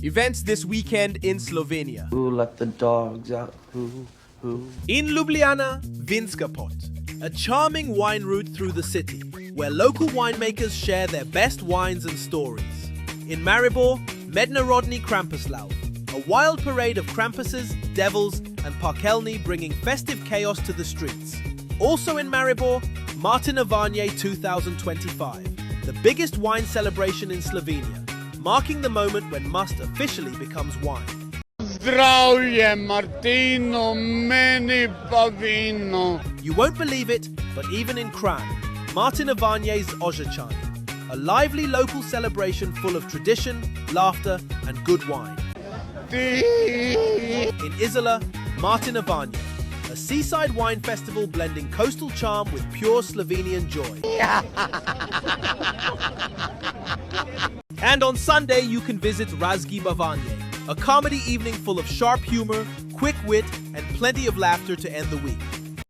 Events this weekend in Slovenia. Who let the dogs out? Who? In Ljubljana, Vinska Pot, a charming wine route through the city, where local winemakers share their best wines and stories. In Maribor, Mednarodni Krampuslav, a wild parade of Krampuses, devils and parkelni bringing festive chaos to the streets. Also in Maribor, Martinovanje 2025, the biggest wine celebration in Slovenia, marking the moment when must officially becomes wine. Zdravje, Martino, meni pa vino. You won't believe it, but even in Kran, Martinovanje's Ožečani, a lively local celebration full of tradition, laughter and good wine. In Izola, Martinovanje, a seaside wine festival blending coastal charm with pure Slovenian joy. And on Sunday, you can visit Razgibavanje, a comedy evening full of sharp humor, quick wit, and plenty of laughter to end the week.